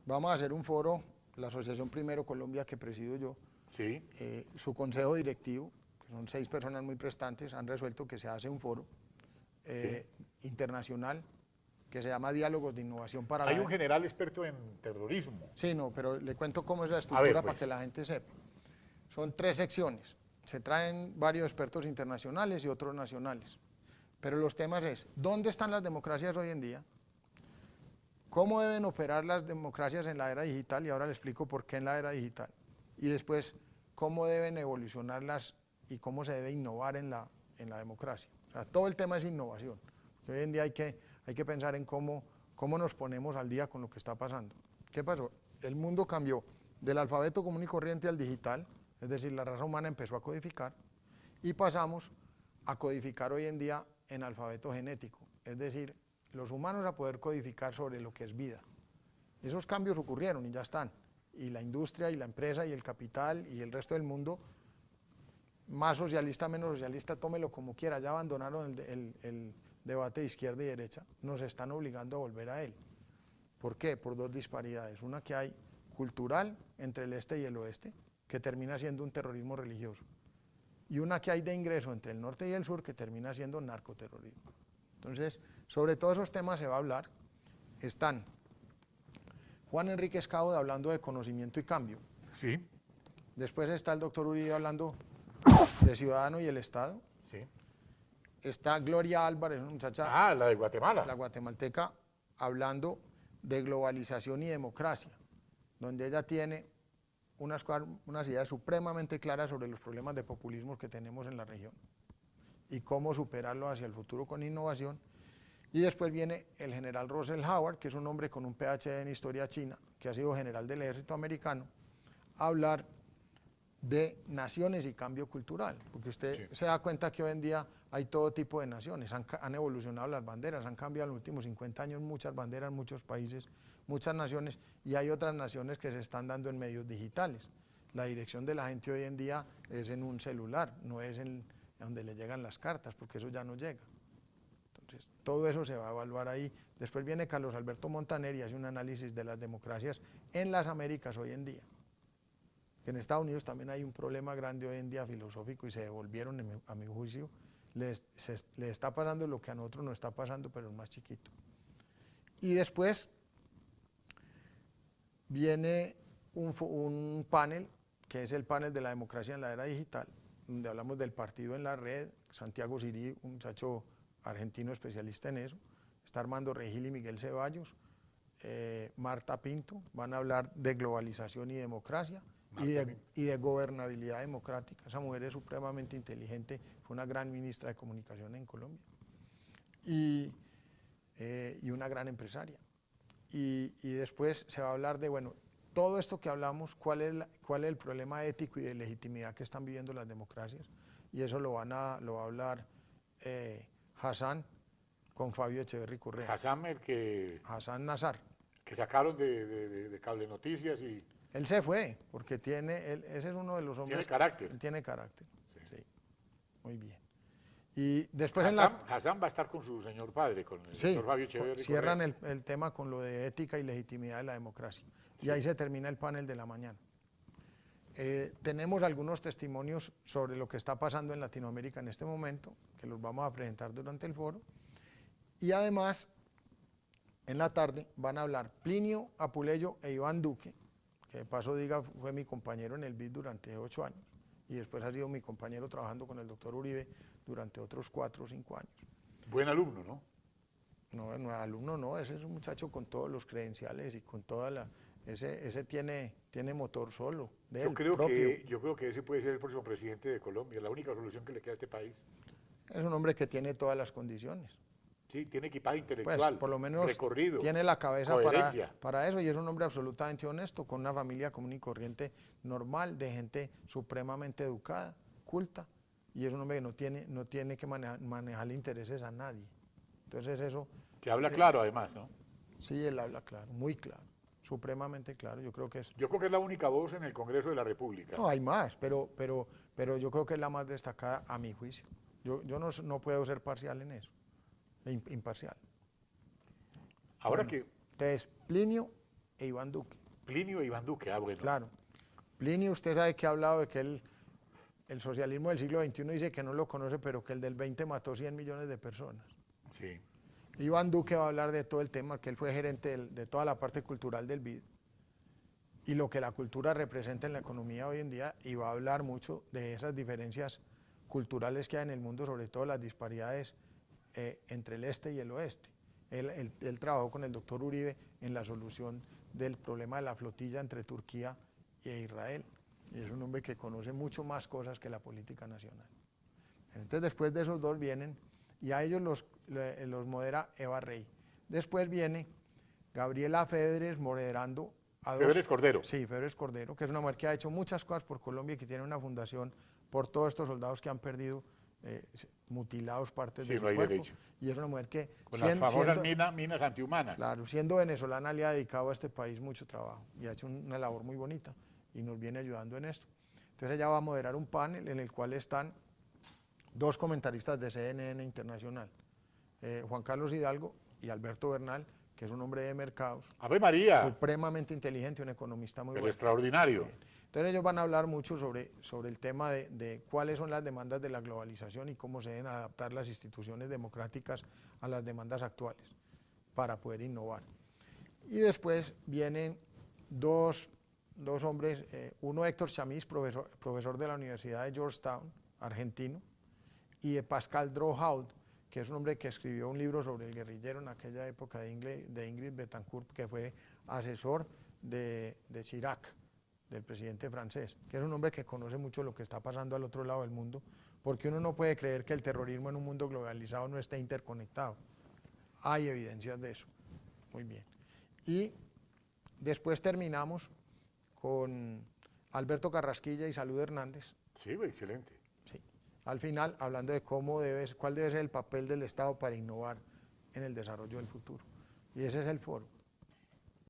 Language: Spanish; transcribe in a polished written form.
Vamos a hacer un foro, la Asociación Primero Colombia que presido yo, Sí, su consejo directivo, que son 6 personas muy prestantes, han resuelto que se hace un foro sí. internacional que se llama Diálogos de Innovación para Hay la... un general experto en terrorismo. Sí, no, pero le cuento cómo es la A ver, estructura para que pues. la gente sepa. Son 3 secciones. Se traen varios expertos internacionales y otros nacionales. Pero los temas es, ¿dónde están las democracias hoy en día? ¿Cómo deben operar las democracias en la era digital? Y ahora le explico por qué en la era digital. Y después, ¿cómo deben evolucionarlas y cómo se debe innovar en la democracia? O sea, todo el tema es innovación. Hoy en día hay que pensar en cómo nos ponemos al día con lo que está pasando. ¿Qué pasó? El mundo cambió del alfabeto común y corriente al digital, es decir, la raza humana empezó a codificar, y pasamos a codificar hoy en día en alfabeto genético, es decir, los humanos a poder codificar sobre lo que es vida. Esos cambios ocurrieron y ya están, y la industria y la empresa y el capital y el resto del mundo, más socialista, menos socialista, tómelo como quiera, ya abandonaron el debate de izquierda y derecha, nos están obligando a volver a él. ¿Por qué? Por 2 disparidades, una que hay cultural entre el este y el oeste, que termina siendo un terrorismo religioso, y una que hay de ingreso entre el norte y el sur, que termina siendo narcoterrorismo. Entonces, sobre todos esos temas se va a hablar. Están Juan Enrique Escauda hablando de conocimiento y cambio. Sí, Después está el doctor Uribe hablando de ciudadano y el Estado. sí. Está Gloria Álvarez, una muchacha, Ah, la de Guatemala. la guatemalteca, hablando de globalización y democracia, donde ella tiene unas ideas supremamente claras sobre los problemas de populismo que tenemos en la región y cómo superarlo hacia el futuro con innovación. Y después viene el general Russell Howard, que es un hombre con un PhD en historia china, que ha sido general del ejército americano, a hablar de naciones y cambio cultural, porque usted Sí. se da cuenta que hoy en día hay todo tipo de naciones, han evolucionado las banderas, han cambiado en los últimos 50 años muchas banderas, muchos países, muchas naciones, y hay otras naciones que se están dando en medios digitales. La dirección de la gente hoy en día es en un celular, no es en donde le llegan las cartas, porque eso ya no llega. Entonces, todo eso se va a evaluar ahí. Después viene Carlos Alberto Montaner y hace un análisis de las democracias en las Américas hoy en día. Que en Estados Unidos también hay un problema grande hoy en día filosófico y se devolvieron, a mi juicio, les está pasando lo que a nosotros nos está pasando, pero es más chiquito. Y después viene un panel, que es el panel de la democracia en la era digital, donde hablamos del partido en la red, Santiago Sirí, un muchacho argentino especialista en eso, está Armando Regil y Miguel Ceballos, Marta Pinto, van a hablar de globalización y democracia Marta Pinto. y de gobernabilidad democrática. Esa mujer es supremamente inteligente, fue una gran ministra de Comunicación en Colombia y una gran empresaria. Y después se va a hablar de, bueno, todo esto que hablamos, cuál es el problema ético y de legitimidad que están viviendo las democracias, y eso lo va a hablar Hassan con Fabio Echeverry Correa. Hassan, el que, Hassan Nazar. que sacaron de Cable Noticias y Él se fue, porque ese es uno de los tiene hombres, carácter. él tiene carácter, Sí. sí, muy bien. Y después Hassan va a estar con su señor padre, con el sí, doctor Fabio Echeverry cierran Correa. el tema con lo de ética y legitimidad de la democracia. Y Sí. ahí se termina el panel de la mañana. Tenemos algunos testimonios sobre lo que está pasando en Latinoamérica en este momento, que los vamos a presentar durante el foro. Y además, en la tarde van a hablar Plinio Apuleyo e Iván Duque, que de paso diga fue mi compañero en el BID durante 8 años, y después ha sido mi compañero trabajando con el doctor Uribe durante otros 4 o 5 años. Buen alumno, ¿no? No, no, alumno no, ese es un muchacho con todos los credenciales y con toda la... Ese tiene motor solo, de él, propio. Yo creo que ese puede ser el próximo presidente de Colombia, la única solución que le queda a este país. Es un hombre que tiene todas las condiciones. Sí, tiene equipaje Pues intelectual, por lo menos recorrido, tiene la cabeza coherencia. para eso, y es un hombre absolutamente honesto, con una familia común y corriente normal, de gente supremamente educada, culta, y es un hombre que no tiene que manejarle intereses a nadie. Entonces eso, Que habla claro además, ¿no? sí, él habla claro, muy claro, supremamente claro, yo creo que es... Yo creo que es la única voz en el Congreso de la República. No, hay más, pero yo creo que es la más destacada a mi juicio. Yo no puedo ser parcial en eso, imparcial. Ahora Bueno, que, entonces, Plinio e Iván Duque. Plinio e Iván Duque, bueno. Claro. Plinio, usted sabe que ha hablado de que el socialismo del siglo XXI dice que no lo conoce, pero que el del 20 mató 100 millones de personas. Sí. Iván Duque va a hablar de todo el tema, que él fue gerente de toda la parte cultural del BID y lo que la cultura representa en la economía hoy en día, y va a hablar mucho de esas diferencias culturales que hay en el mundo, sobre todo las disparidades entre el este y el oeste. Él trabajó con el doctor Uribe en la solución del problema de la flotilla entre Turquía e Israel, y es un hombre que conoce mucho más cosas que la política nacional. Entonces después de esos dos vienen, y a ellos los modera Eva Rey. Después viene Gabriela Federes moderando a dos. Febres Cordero. Sí, Febres Cordero, que es una mujer que ha hecho muchas cosas por Colombia y que tiene una fundación por todos estos soldados que han perdido mutilados partes de su cuerpo. Derecho. Y es una mujer que, con las famosas minas antihumanas. Claro, siendo venezolana, le ha dedicado a este país mucho trabajo y ha hecho una labor muy bonita y nos viene ayudando en esto. Entonces ella va a moderar un panel en el cual están dos comentaristas de CNN Internacional, Juan Carlos Hidalgo y Alberto Bernal, que es un hombre de mercados. ¡Ave María! Supremamente inteligente, un economista muy bueno. Extraordinario. Entonces ellos van a hablar mucho sobre el tema de cuáles son las demandas de la globalización y cómo se deben adaptar las instituciones democráticas a las demandas actuales para poder innovar. Y después vienen dos hombres, uno Héctor Chamiz, profesor de la Universidad de Georgetown, argentino, y Pascal Drohaut, que es un hombre que escribió un libro sobre el guerrillero en aquella época de Ingrid Betancourt, que fue asesor de Chirac, del presidente francés, que es un hombre que conoce mucho lo que está pasando al otro lado del mundo, porque uno no puede creer que el terrorismo en un mundo globalizado no esté interconectado. Hay evidencias de eso. Muy bien. Y después terminamos con Alberto Carrasquilla y Salud Hernández. Sí, excelente. Sí. Al final, hablando de cuál debe ser el papel del Estado para innovar en el desarrollo del futuro. Y ese es el foro.